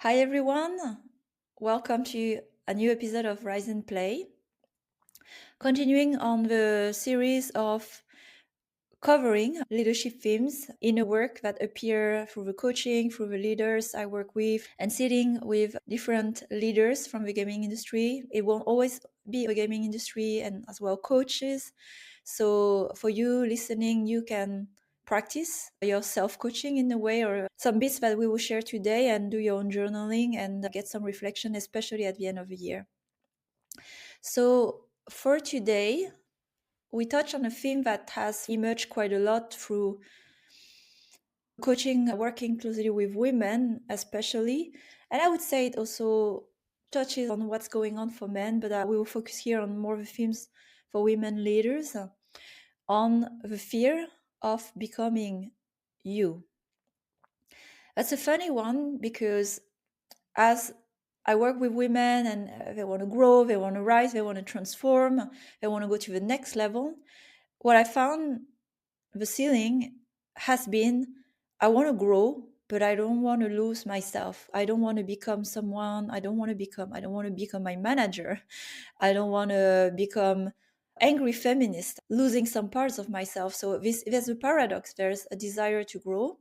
Hi everyone, welcome to a new episode of Rise and Play. Continuing on the series of covering leadership themes in a work that appear through the coaching, through the leaders I work with, and sitting with different leaders from the gaming industry. It won't always be a gaming industry and as well coaches. So for you listening, you can practice your self-coaching in a way, or some bits that we will share today, and do your own journaling and get some reflection, especially at the end of the year. So for today, we touch on a theme that has emerged quite a lot through coaching, working closely with women, especially. And I would say it also touches on what's going on for men, but we will focus here on more of the themes for women leaders, on the fear of becoming you. That's a funny one because as I work with women and they want to grow, they want to rise, they want to transform, they want to go to the next level, what I found the ceiling has been I want to grow, but I don't want to lose myself. I don't want to become someone. I don't want to become my manager. I don't want to become angry feminist, losing some parts of myself. So there's a paradox. There's a desire to grow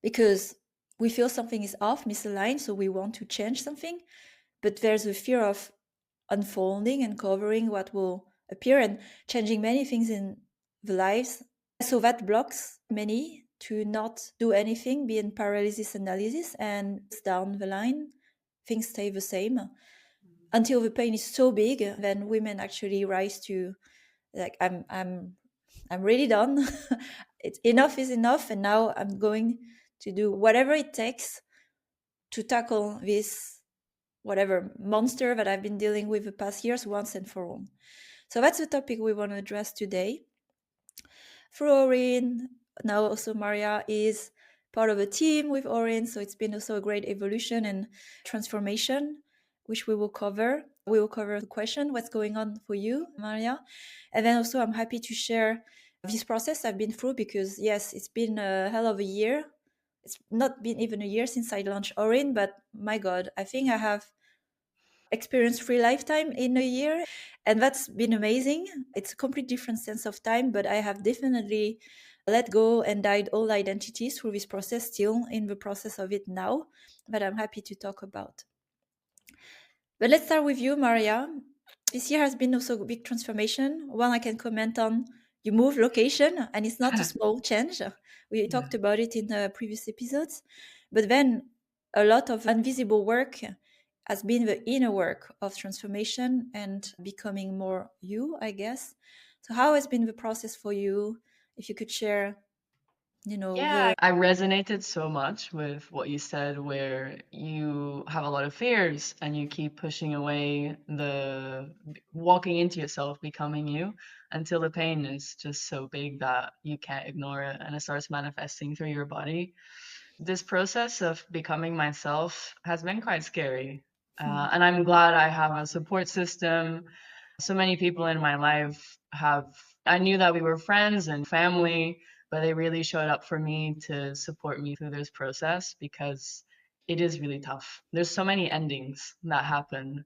because we feel something is off, misaligned, so we want to change something. But there's a fear of unfolding and covering what will appear and changing many things in the lives. So that blocks many to not do anything, be in paralysis analysis, and down the line, things stay the same until the pain is so big, then women actually rise to like, I'm really done. It's enough is enough, and now I'm going to do whatever it takes to tackle this whatever monster that I've been dealing with the past years once and for all. So that's the topic we want to address today. Through Orin, now also Maria is part of a team with Orin, so it's been also a great evolution and transformation, which we will cover. We will cover the question, what's going on for you, Maria? And then also I'm happy to share this process I've been through because yes, it's been a hell of a year. It's not been even a year since I launched Orin, but my God, I think I have experienced 3 lifetime in a year, and that's been amazing. It's a complete different sense of time, but I have definitely let go and died all identities through this process, still in the process of it now, but I'm happy to talk about. But let's start with you, Maria. This year has been also a big transformation. One I can comment on, you moved location, and it's not a small change. We talked about it in the previous episodes, but then a lot of invisible work has been the inner work of transformation and becoming more you, I guess. So how has been the process for you? If you could share, Yeah, I resonated so much with what you said, where you have a lot of fears and you keep pushing away the walking into yourself, becoming you, until the pain is just so big that you can't ignore it and it starts manifesting through your body. This process of becoming myself has been quite scary. And I'm glad I have a support system. So many people in my life I knew that we were friends and family, but they really showed up for me to support me through this process because it is really tough. There's so many endings that happen,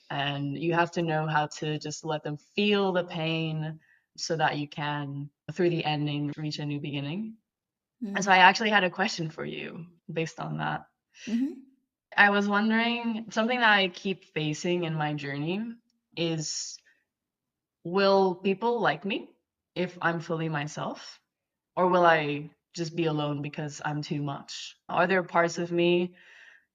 and you have to know how to just let them feel the pain so that you can, through the ending, reach a new beginning. And so I actually had a question for you based on that. Mhm. I was wondering, something that I keep facing in my journey is, will people like me if I'm fully myself? Or will I just be alone because I'm too much? Are there parts of me,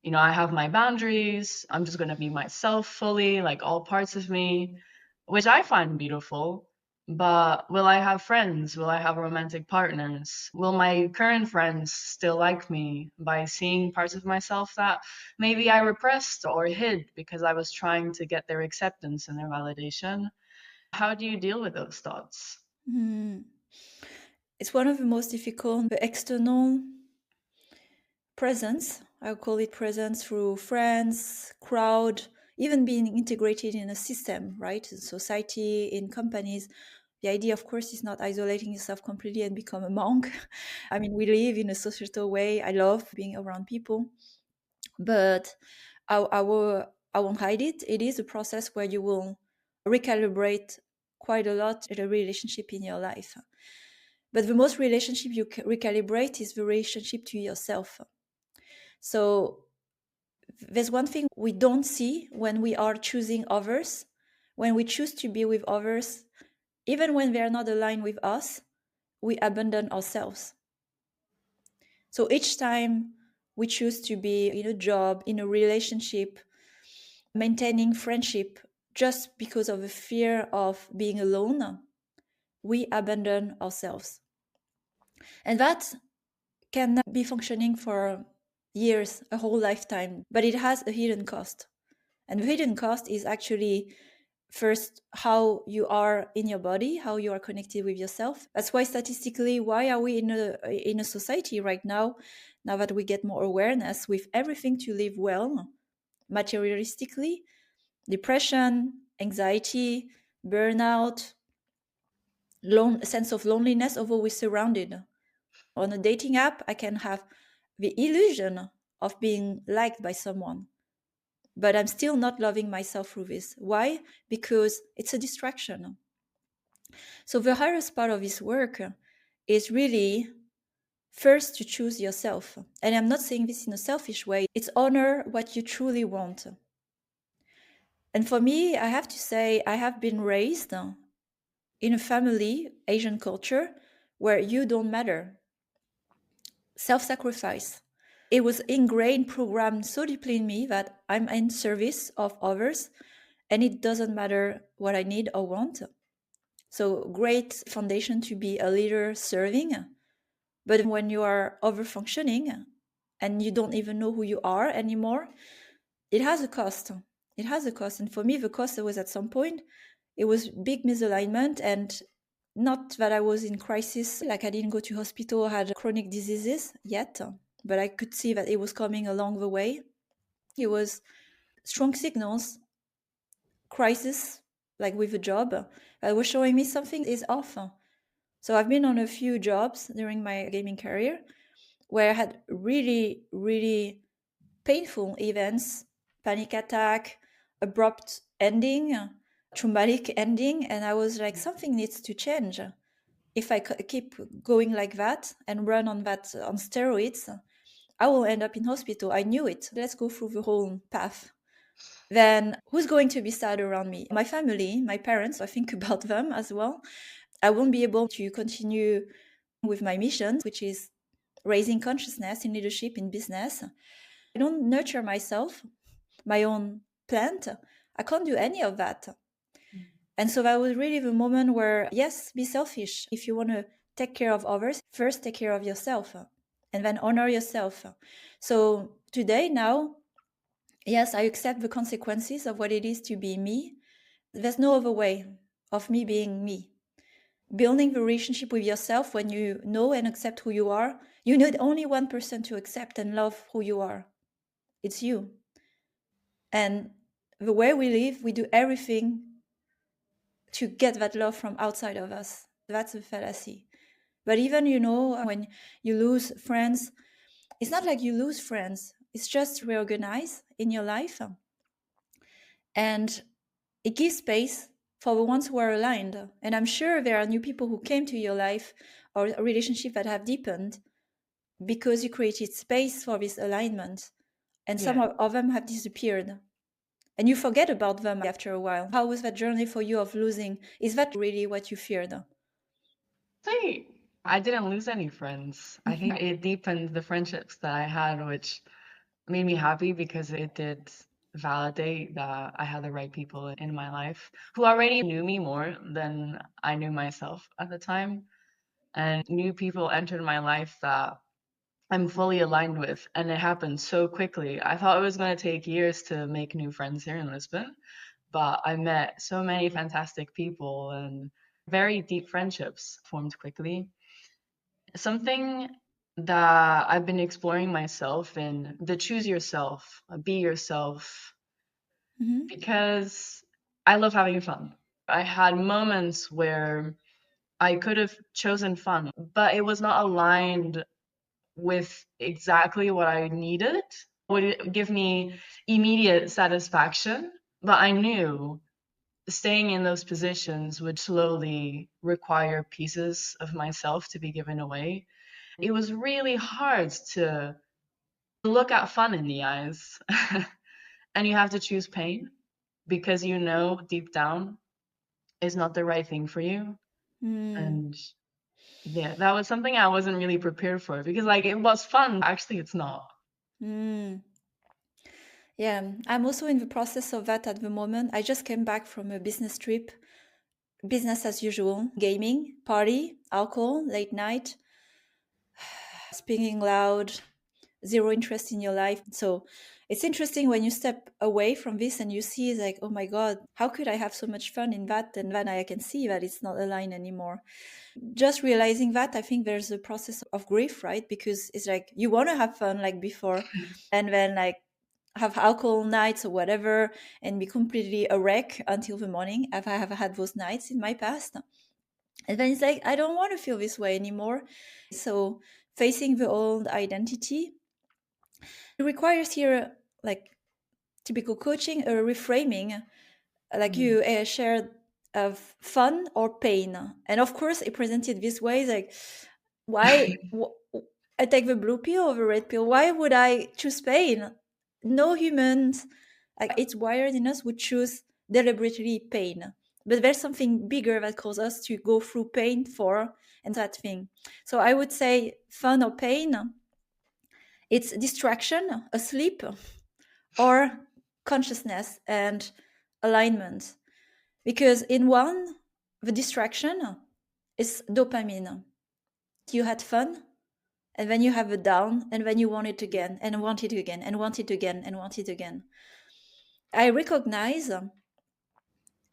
I have my boundaries, I'm just going to be myself fully, like all parts of me, which I find beautiful. But will I have friends? Will I have romantic partners? Will my current friends still like me by seeing parts of myself that maybe I repressed or hid because I was trying to get their acceptance and their validation? How do you deal with those thoughts? Mhm. It's one of the most difficult, the external presence. I call it presence through friends, crowd, even being integrated in a system, right? In society, in companies. The idea, of course, is not isolating yourself completely and become a monk. I mean, we live in a societal way. I love being around people. But I won't hide it. It is a process where you will recalibrate quite a lot the relationship in your life. But the most relationship you recalibrate is the relationship to yourself. So there's one thing we don't see when we are choosing others. When we choose to be with others, even when they are not aligned with us, we abandon ourselves. So each time we choose to be in a job, in a relationship, maintaining friendship just because of the fear of being alone, we abandon ourselves. And that can be functioning for years, a whole lifetime, but it has a hidden cost. And the hidden cost is actually first how you are in your body, how you are connected with yourself. That's why statistically, why are we in a society right now that we get more awareness with everything to live well materialistically, depression, anxiety, burnout, sense of loneliness, although we're surrounded. On a dating app, I can have the illusion of being liked by someone, but I'm still not loving myself through this. Why? Because it's a distraction. So the hardest part of this work is really first to choose yourself. And I'm not saying this in a selfish way. It's honor what you truly want. And for me, I have to say, I have been raised in a family, Asian culture, where you don't matter. Self-sacrifice. It was ingrained, programmed so deeply in me that I'm in service of others and it doesn't matter what I need or want. So great foundation to be a leader serving. But when you are over functioning and you don't even know who you are anymore, it has a cost. It has a cost. And for me, the cost was at some point, it was big misalignment, and not that I was in crisis, like I didn't go to hospital or had chronic diseases yet, but I could see that it was coming along the way. It was strong signals, crisis, like with a job, that was showing me something is off. So I've been on a few jobs during my gaming career where I had really, really painful events, panic attack, abrupt ending, traumatic ending. And I was like, something needs to change. If I keep going like that and run on that on steroids, I will end up in hospital. I knew it. Let's go through the whole path. Then who's going to be sad around me? My family, my parents. I think about them as well. I won't be able to continue with my mission, which is raising consciousness in leadership in business. I don't nurture myself, my own plant. I can't do any of that. And so that was really the moment where, yes, be selfish. If you want to take care of others, first take care of yourself and then honor yourself. So today, now, yes, I accept the consequences of what it is to be me. There's no other way of me being me. Building the relationship with yourself, when you know and accept who you are, you need only one person to accept and love who you are. It's you. And the way we live, we do everything to get that love from outside of us. That's a fallacy. But even, when you lose friends, it's not like you lose friends. It's just reorganize in your life. And it gives space for the ones who are aligned. And I'm sure there are new people who came to your life or a relationship that have deepened because you created space for this alignment. And some of them have disappeared. And you forget about them after a while. How was that journey for you of losing? Is that really what you feared? I didn't lose any friends. I think it deepened the friendships that I had, which made me happy because it did validate that I had the right people in my life who already knew me more than I knew myself at the time. And new people entered my life that I'm fully aligned with, and it happened so quickly. I thought it was going to take years to make new friends here in Lisbon, but I met so many fantastic people and very deep friendships formed quickly. Something that I've been exploring myself in the choose yourself, be yourself, because I love having fun. I had moments where I could have chosen fun, but it was not aligned with exactly what I needed. would give me immediate satisfaction, but I knew staying in those positions would slowly require pieces of myself to be given away. It was really hard to look at fun in the eyes. And you have to choose pain because you know deep down it's not the right thing for you. And yeah, that was something I wasn't really prepared for because like it was fun. Actually, it's not. Yeah, I'm also in the process of that at the moment. I just came back from a business trip, business as usual, gaming, party, alcohol, late night, speaking loud, zero interest in your life. So it's interesting when you step away from this and you see like, oh my God, how could I have so much fun in that? And then I can see that it's not aligned anymore. Just realizing that, I think there's a process of grief, right? Because it's like you want to have fun like before, and then like have alcohol nights or whatever and be completely a wreck until the morning. I have had those nights in my past. And then it's like, I don't want to feel this way anymore. So facing the old identity, it requires here like typical coaching, a reframing, like you shared, of fun or pain. And of course, it presented this way, like, why I take the blue pill or the red pill? Why would I choose pain? No humans, like it's wired in us, would choose deliberately pain. But there's something bigger that causes us to go through pain for and that thing. So I would say fun or pain, it's distraction, asleep, or consciousness and alignment. Because in one, the distraction is dopamine. You had fun, and then you have a down, and then you want it again, and want it again, and want it again, and want it again. I recognize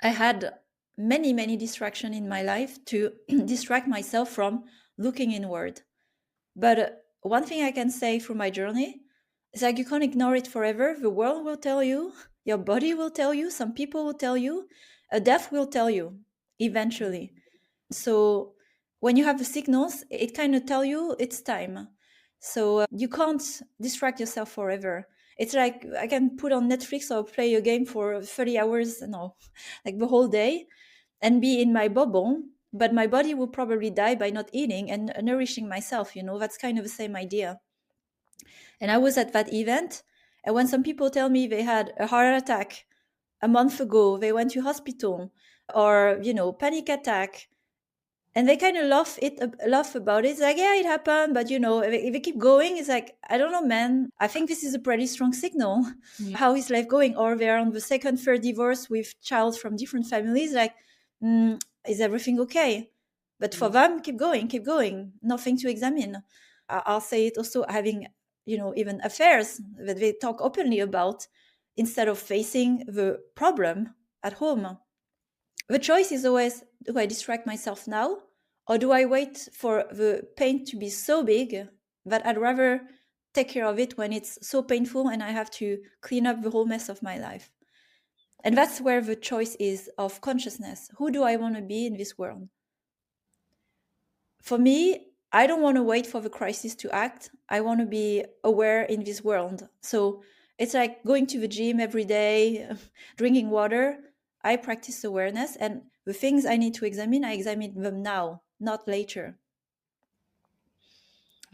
I had many, many distractions in my life to distract myself from looking inward. But one thing I can say through my journey is like you can't ignore it forever. The world will tell you, your body will tell you, some people will tell you, a death will tell you eventually. So when you have the signals, it kind of tell you it's time. So you can't distract yourself forever. It's like I can put on Netflix or play a game for 30 hours, no, like the whole day, and be in my bubble, but my body will probably die by not eating and nourishing myself. That's kind of the same idea. And I was at that event, and when some people tell me they had a heart attack a month ago, they went to hospital, or panic attack, and they kind of laugh about it. It's like, yeah, it happened, but if they keep going, it's like, I don't know, man. I think this is a pretty strong signal. Yeah. How is life going? Or they're on the second, third divorce with child from different families. Like, is everything okay? But for them, keep going. Nothing to examine. I'll say it also having, even affairs that they talk openly about instead of facing the problem at home. The choice is always, do I distract myself now? Or do I wait for the pain to be so big that I'd rather take care of it when it's so painful and I have to clean up the whole mess of my life? And that's where the choice is of consciousness. Who do I want to be in this world? For me, I don't want to wait for the crisis to act. I want to be aware in this world. So it's like going to the gym every day, drinking water. I practice awareness, and the things I need to examine, I examine them now, not later.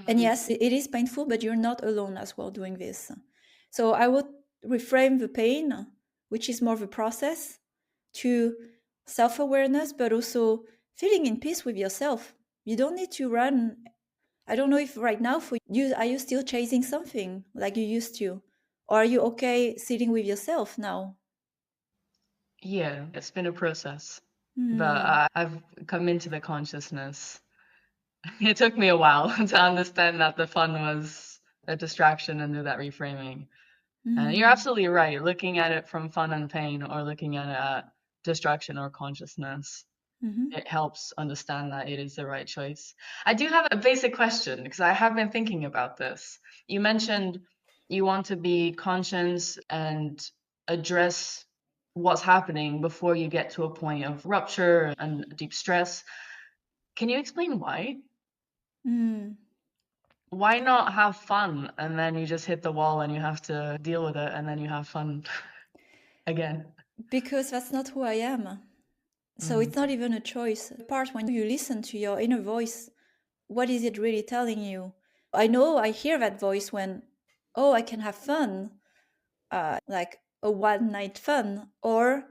And yes, it is painful, but you're not alone as well doing this. So I would reframe the pain, which is more of a process, to self-awareness, but also feeling in peace with yourself. You don't need to run. I don't know if right now for you, are you still chasing something like you used to? Or are you okay sitting with yourself now? Yeah, it's been a process, but I've come into the consciousness. It took me a while to understand that the fun was a distraction and do that reframing. And you're absolutely right. Looking at it from fun and pain, or looking at it at distraction or consciousness, it helps understand that it is the right choice. I do have a basic question because I have been thinking about this. You mentioned you want to be conscious and address what's happening before you get to a point of rupture and deep stress. Can you explain why? why not have fun? And then you just hit the wall and you have to deal with it, and then you have fun again. Because that's not who I am. So it's not even a choice. The part when you listen to your inner voice, what is it really telling you? I know I hear that voice when, oh, I can have fun, like a one night fun, or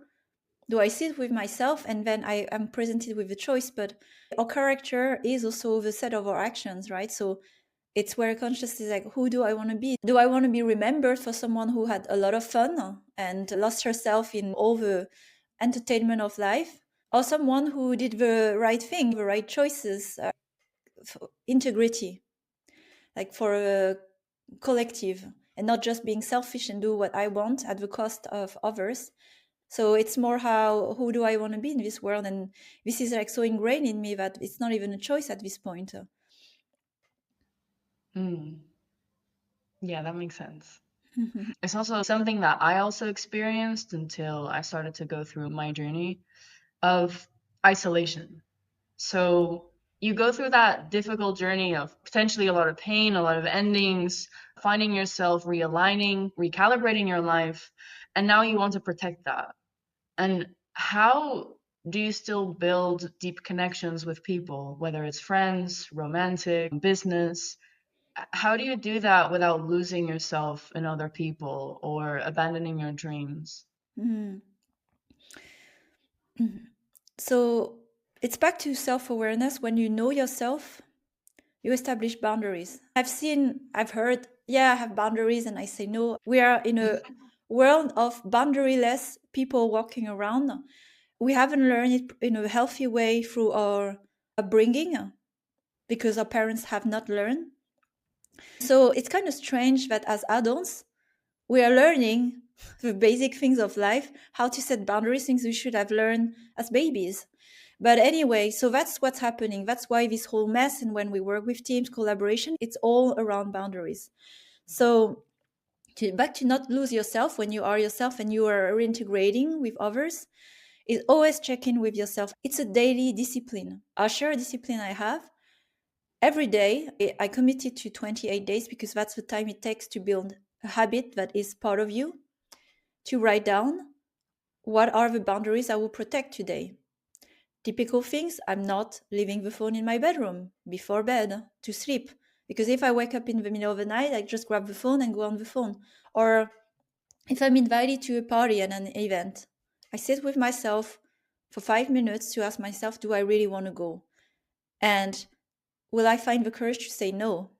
do I sit with myself and then I am presented with a choice? But our character is also the set of our actions, right? So it's where consciousness is like, who do I want to be? Do I want to be remembered for someone who had a lot of fun and lost herself in all the entertainment of life? Or someone who did the right thing, the right choices, for integrity, like for a collective, and not just being selfish and do what I want at the cost of others. So it's more who do I want to be in this world? And this is like so ingrained in me that it's not even a choice at this point. Yeah, that makes sense. It's also something that I also experienced until I started to go through my journey of isolation. So you go through that difficult journey of potentially a lot of pain, a lot of endings, finding yourself realigning, recalibrating your life, and now you want to protect that. And how do you still build deep connections with people, whether it's friends, romantic, business? How do you do that without losing yourself in other people or abandoning your dreams? Mm. So it's back to self-awareness. When you know yourself, you establish boundaries. I've heard, yeah, I have boundaries, and I say no. We are in a world of boundaryless people walking around. We haven't learned it in a healthy way through our upbringing because our parents have not learned. So it's kind of strange that as adults, we are learning the basic things of life, how to set boundaries, things we should have learned as babies. But anyway, so that's what's happening. That's why this whole mess, and when we work with teams, collaboration, it's all around boundaries. So back to not lose yourself when you are yourself and you are reintegrating with others, is always check in with yourself. It's a daily discipline. I'll share a discipline I have. Every day, I committed to 28 days because that's the time it takes to build a habit that is part of you, to write down what are the boundaries I will protect today. Typical things: I'm not leaving the phone in my bedroom before bed to sleep. Because if I wake up in the middle of the night, I just grab the phone and go on the phone. Or if I'm invited to a party and an event, I sit with myself for 5 minutes to ask myself, do I really want to go? And will I find the courage to say no?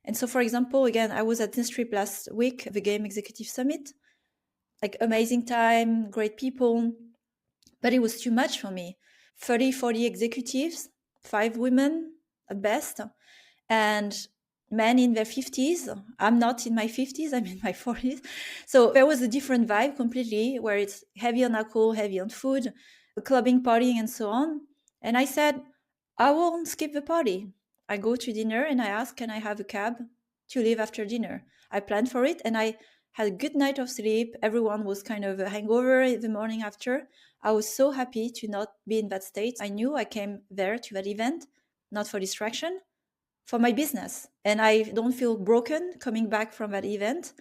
And so, for example, again, I was at this trip last week, the Game Executive Summit, like amazing time, great people, but it was too much for me. 30, 40 executives, 5 women at best, and men in their 50s. I'm not in my 50s, I'm in my 40s. So there was a different vibe completely, where it's heavy on alcohol, heavy on food, clubbing, partying, and so on. And I said, I won't skip the party. I go to dinner and I ask, can I have a cab to leave after dinner? I planned for it and I had a good night of sleep. Everyone was kind of a hangover the morning after. I was so happy to not be in that state. I knew I came there to that event, not for distraction, for my business. And I don't feel broken coming back from that event.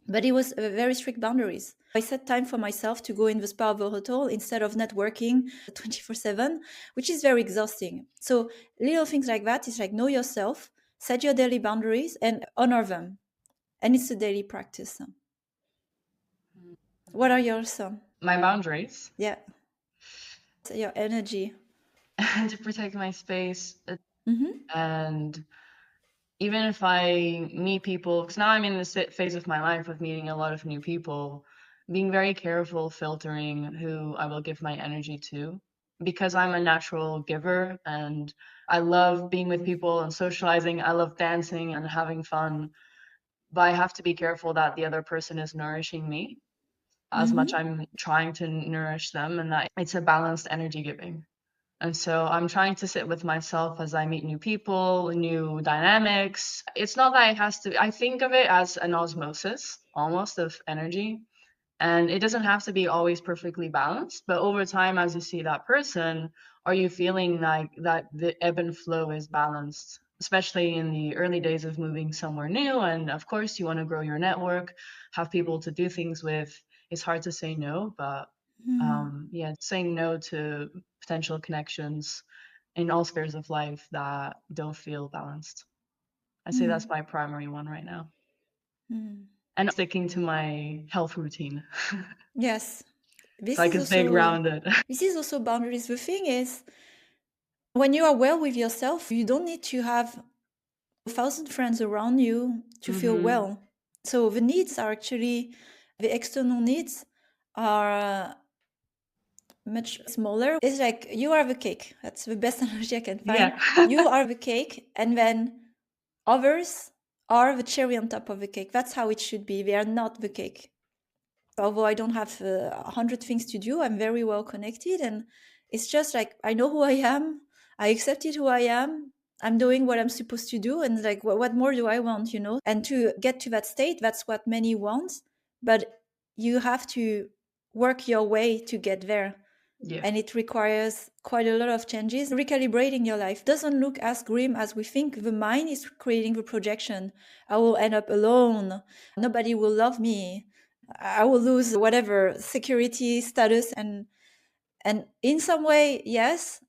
But it was very strict boundaries. I set time for myself to go in the spa of a hotel instead of networking 24/7, which is very exhausting. So little things like that is like, know yourself, set your daily boundaries and honor them. And it's a daily practice. What are yours? My boundaries. Yeah. So your energy. To protect my space. And even if I meet people, because now I'm in this phase of my life of meeting a lot of new people, being very careful filtering who I will give my energy to, because I'm a natural giver and I love being with people and socializing. I love dancing and having fun, but I have to be careful that the other person is nourishing me as much I'm trying to nourish them, and that it's a balanced energy giving. And so I'm trying to sit with myself as I meet new people, new dynamics. It's not that it has to, I think of it as an osmosis almost of energy. And it doesn't have to be always perfectly balanced, but over time, as you see that person, are you feeling like that the ebb and flow is balanced especially in the early days of moving somewhere new. And of course, you want to grow your network, have people to do things with. It's hard to say no, but yeah, saying no to potential connections in all spheres of life that don't feel balanced. I say that's my primary one right now. And sticking to my health routine. Yes. So I can stay grounded. This is also boundaries. The thing is, when you are well with yourself, you don't need to have 1,000 friends around you to feel well. So the needs are actually, the external needs are much smaller. It's like you are the cake. That's the best analogy I can find. Yeah. You are the cake, and then others are the cherry on top of the cake. That's how it should be. They are not the cake. Although I don't have 100 things to do, I'm very well connected, and it's just like I know who I am. I accepted who I am. I'm doing what I'm supposed to do, and like what more do I want, you know? And to get to that state, that's what many want, but you have to work your way to get there. Yeah. And it requires quite a lot of changes. Recalibrating your life doesn't look as grim as we think. The mind is creating the projection. I will end up alone. Nobody will love me. I will lose whatever security status. And in some way, yes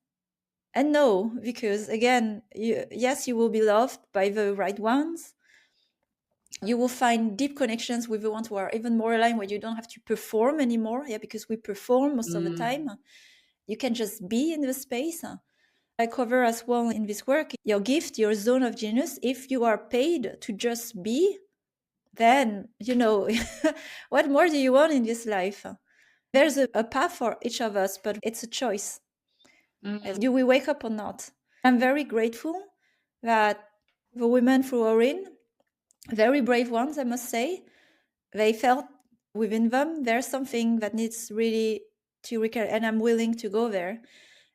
and no, because again, yes, you will be loved by the right ones. You will find deep connections with the ones who are even more aligned, where you don't have to perform anymore. Yeah, because we perform most of the time. You can just be in the space. I cover as well in this work your gift, your zone of genius. If you are paid to just be, then, you know, what more do you want in this life? There's a path for each of us, but it's a choice. Do we wake up or not? I'm very grateful that the women through Orin, very brave ones, I must say, they felt within them there's something that needs really to recur, and I'm willing to go there.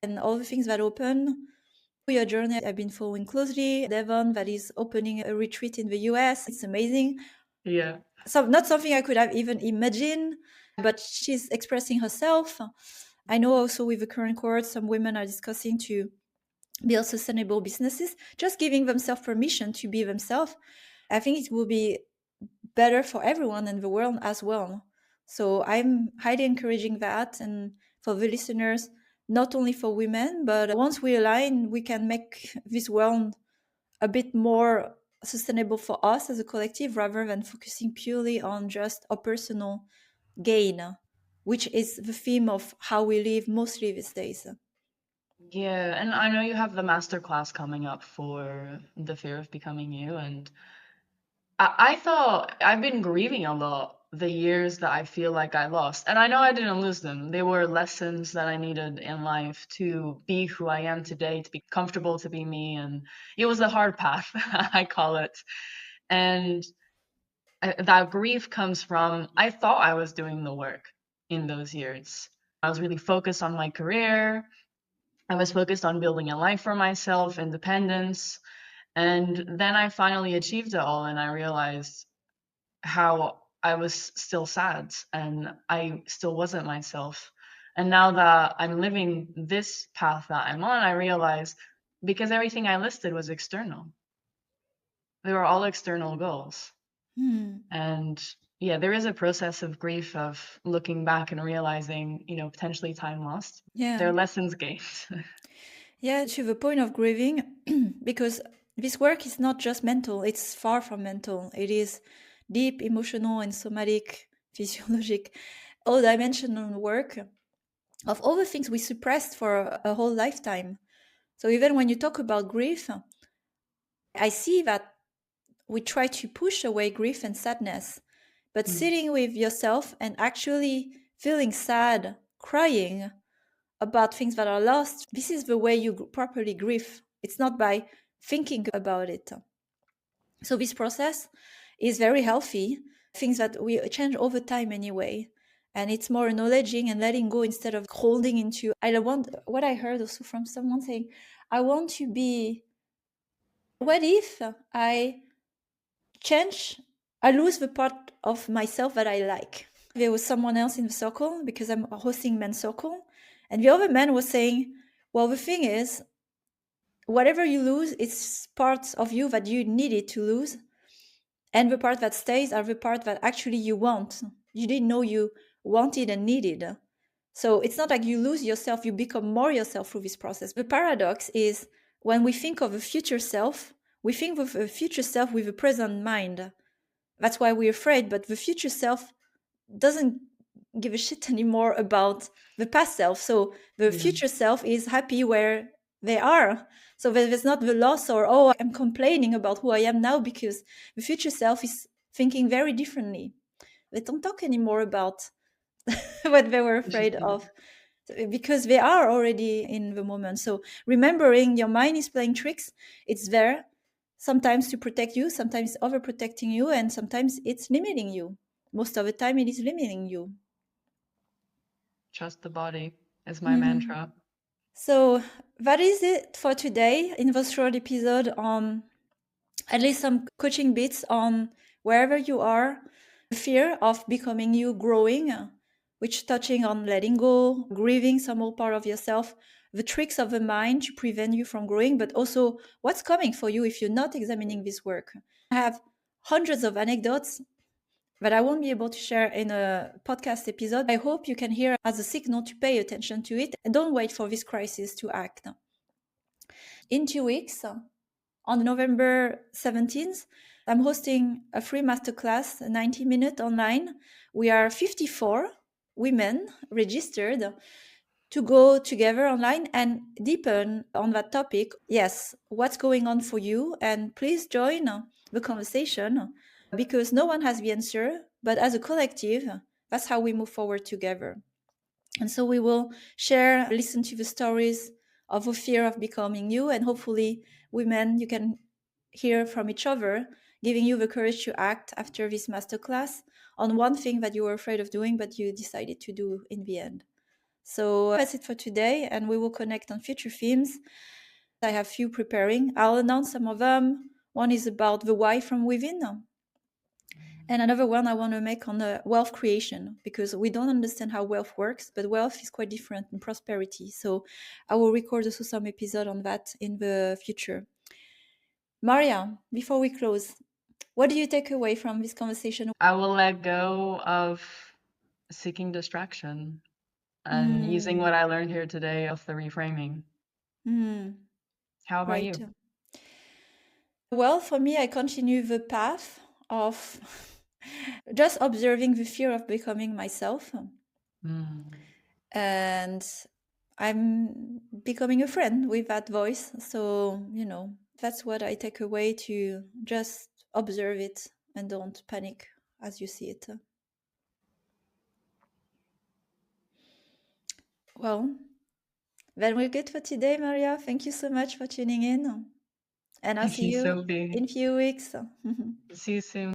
And all the things that open your journey, I've been following closely. Devon, that is opening a retreat in the US. It's amazing. Yeah. So not something I could have even imagined, but she's expressing herself. I know also with the current cohort, some women are discussing to build sustainable businesses, just giving themselves permission to be themselves. I think it will be better for everyone in the world as well. So I'm highly encouraging that. And for the listeners, not only for women, but once we align, we can make this world a bit more sustainable for us as a collective, rather than focusing purely on just a personal gain, which is the theme of how we live mostly these days. Yeah, and I know you have the masterclass coming up for the fear of becoming you, and I thought I've been grieving a lot the years that I feel like I lost. And I know I didn't lose them. They were lessons that I needed in life to be who I am today, to be comfortable to be me. And it was a hard path, I call it. And that grief comes from, I thought I was doing the work in those years. I was really focused on my career. I was focused on building a life for myself, independence. And then I finally achieved it all, and I realized how I was still sad and I still wasn't myself. And now that I'm living this path that I'm on, I realize because everything I listed was external. They were all external goals. And yeah, there is a process of grief, of looking back and realizing, you know, potentially time lost. Yeah. There are lessons gained. Yeah, to the point of grieving, because this work is not just mental, it's far from mental. It is deep, emotional, and somatic, physiologic, all dimensional work of all the things we suppressed for a whole lifetime. So even when you talk about grief, I see that we try to push away grief and sadness, but sitting with yourself and actually feeling sad, crying about things that are lost, this is the way you properly grieve. It's not by thinking about it. So this process is very healthy, things that we change over time anyway. And it's more acknowledging and letting go instead of holding into. I want what I heard also from someone saying, I want to be, what if I change, I lose the part of myself that I like? There was someone else in the circle, because I'm hosting men's circle, and the other man was saying, well, the thing is, whatever you lose, it's parts of you that you needed to lose. And the part that stays are the part that actually you want. You didn't know you wanted and needed. So it's not like you lose yourself, you become more yourself through this process. The paradox is when we think of a future self, we think of a future self with a present mind. That's why we're afraid, but the future self doesn't give a shit anymore about the past self. So the future self is happy where they are. So there's not the loss or, oh, I'm complaining about who I am now, because the future self is thinking very differently. They don't talk anymore about what they were afraid of, because they are already in the moment. So remembering your mind is playing tricks. It's there sometimes to protect you, sometimes overprotecting you, and sometimes it's limiting you. Most of the time it is limiting you. Trust the body is my mantra. So that is it for today in this short episode on at least some coaching bits on wherever you are, the fear of becoming you growing, which touching on letting go, grieving some old part of yourself, the tricks of the mind to prevent you from growing, but also what's coming for you if you're not examining this work. I have hundreds of anecdotes that I won't be able to share in a podcast episode. I hope you can hear as a signal to pay attention to it and don't wait for this crisis to act. In 2 weeks, on November 17th, I'm hosting a free masterclass, 90-minute online. We are 54 women registered to go together online and deepen on that topic. Yes, what's going on for you? And please join the conversation, because no one has the answer, but as a collective, that's how we move forward together. And so we will share, listen to the stories of a fear of becoming you, and hopefully, women, you can hear from each other, giving you the courage to act after this masterclass on one thing that you were afraid of doing, but you decided to do in the end. So that's it for today, and we will connect on future themes. I have few preparing. I'll announce some of them. One is about the why from within, and another one I want to make on the wealth creation, because we don't understand how wealth works, but wealth is quite different than prosperity. So I will record also some episode on that in the future. Maria, before we close, what do you take away from this conversation? I will let go of seeking distraction and using what I learned here today of the reframing. How about Right. you? Well, for me, I continue the path of just observing the fear of becoming myself. And I'm becoming a friend with that voice. So, that's what I take away, to just observe it and don't panic as you see it. Well, then we're good for today, Maria. Thank you so much for tuning in. And I'll see you in a few weeks. See you soon.